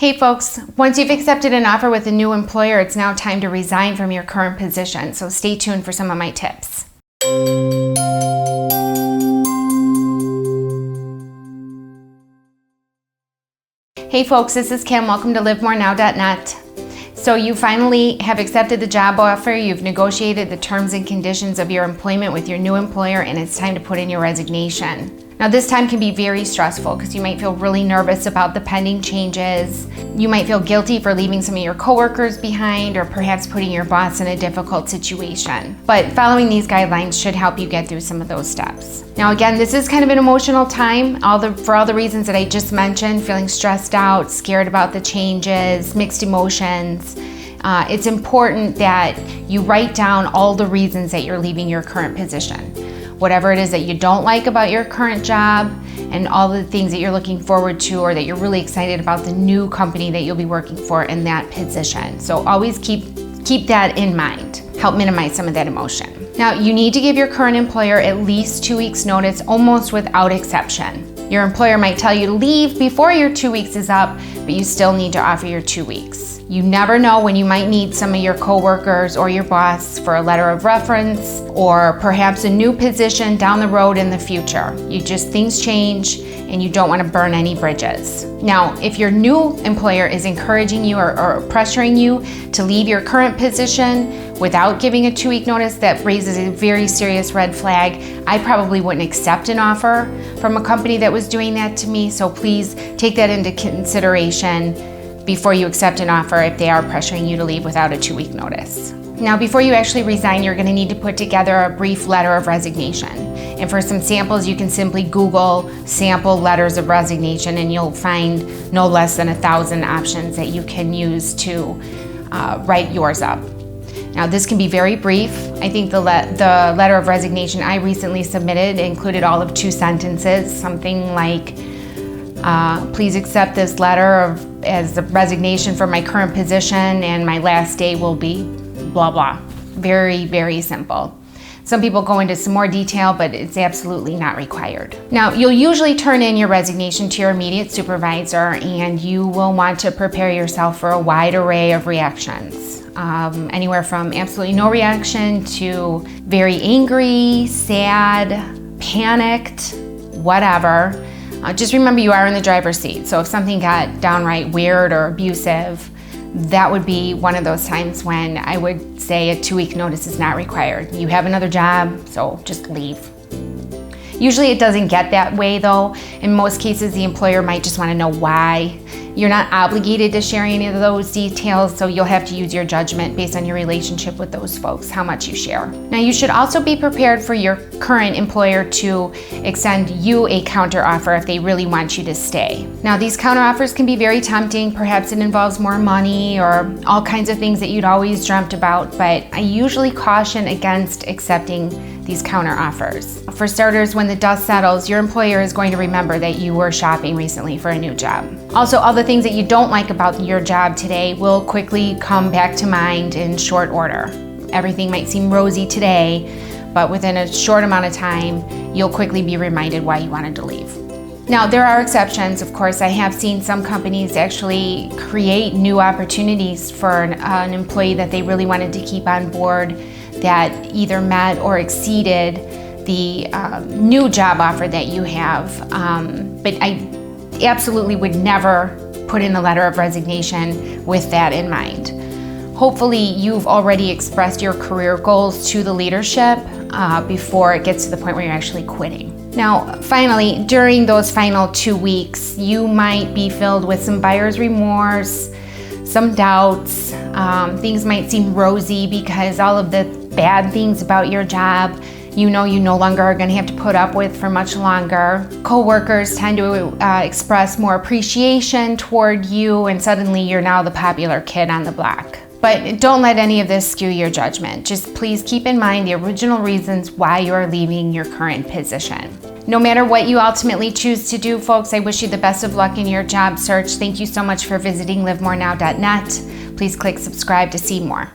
Hey folks, once you've accepted an offer with a new employer, it's now time to resign from your current position, so stay tuned for some of my tips. Hey folks, this is Kim. Welcome to livemorenow.net. So you finally have accepted the job offer, you've negotiated the terms and conditions of your employment with your new employer, and it's time to put in your resignation. Now this time can be very stressful because you might feel really nervous about the pending changes. You might feel guilty for leaving some of your coworkers behind or perhaps putting your boss in a difficult situation. But following these guidelines should help you get through some of those steps. Now again, this is kind of an emotional time for all the reasons that I just mentioned, feeling stressed out, scared about the changes, mixed emotions. It's important that you write down all the reasons that you're leaving your current position. Whatever it is that you don't like about your current job and all the things that you're looking forward to or that you're really excited about the new company that you'll be working for in that position. So always keep that in mind. Help minimize some of that emotion. Now you need to give your current employer at least 2 weeks notice, almost without exception. Your employer might tell you to leave before your 2 weeks is up, but you still need to offer your 2 weeks. You never know when you might need some of your coworkers or your boss for a letter of reference or perhaps a new position down the road in the future. Things change and you don't want to burn any bridges. Now, if your new employer is encouraging you or pressuring you to leave your current position without giving a 2-week notice, that raises a very serious red flag. I probably wouldn't accept an offer from a company that was doing that to me, so please take that into consideration before you accept an offer if they are pressuring you to leave without a 2-week notice. Now, before you actually resign, you're going to need to put together a brief letter of resignation. And for some samples, you can simply Google sample letters of resignation and you'll find no less than 1,000 options that you can use to write yours up. Now, this can be very brief. I think the letter of resignation I recently submitted included all of 2 sentences, something like, please accept this letter as a resignation for my current position and my last day will be blah, blah. Very, very simple. Some people go into some more detail, but it's absolutely not required. Now, you'll usually turn in your resignation to your immediate supervisor and you will want to prepare yourself for a wide array of reactions. Anywhere from absolutely no reaction to very angry, sad, panicked, whatever. Just remember you are in the driver's seat, so if something got downright weird or abusive, that would be one of those times when I would say a 2-week notice is not required. You have another job, so just leave. Usually it doesn't get that way though. In most cases, the employer might just want to know why. You're not obligated to share any of those details, so you'll have to use your judgment based on your relationship with those folks, how much you share. Now, you should also be prepared for your current employer to extend you a counteroffer if they really want you to stay. Now, these counteroffers can be very tempting. Perhaps it involves more money or all kinds of things that you'd always dreamt about, but I usually caution against accepting these counteroffers. For starters, when the dust settles, your employer is going to remember that you were shopping recently for a new job. Also, all the things that you don't like about your job today will quickly come back to mind in short order. Everything might seem rosy today, but within a short amount of time, you'll quickly be reminded why you wanted to leave. Now, there are exceptions, of course. I have seen some companies actually create new opportunities for an employee that they really wanted to keep on board that either met or exceeded the new job offer that you have. But I absolutely would never put in the letter of resignation with that in mind. Hopefully you've already expressed your career goals to the leadership before it gets to the point where you're actually quitting. Now, finally, during those final 2 weeks, you might be filled with some buyer's remorse, some doubts. Things might seem rosy because all of the bad things about your job you no longer are going to have to put up with for much longer. Coworkers tend to express more appreciation toward you, and suddenly you're now the popular kid on the block. But don't let any of this skew your judgment. Just please keep in mind the original reasons why you're leaving your current position. No matter what you ultimately choose to do, folks, I wish you the best of luck in your job search. Thank you so much for visiting livemorenow.net. Please click subscribe to see more.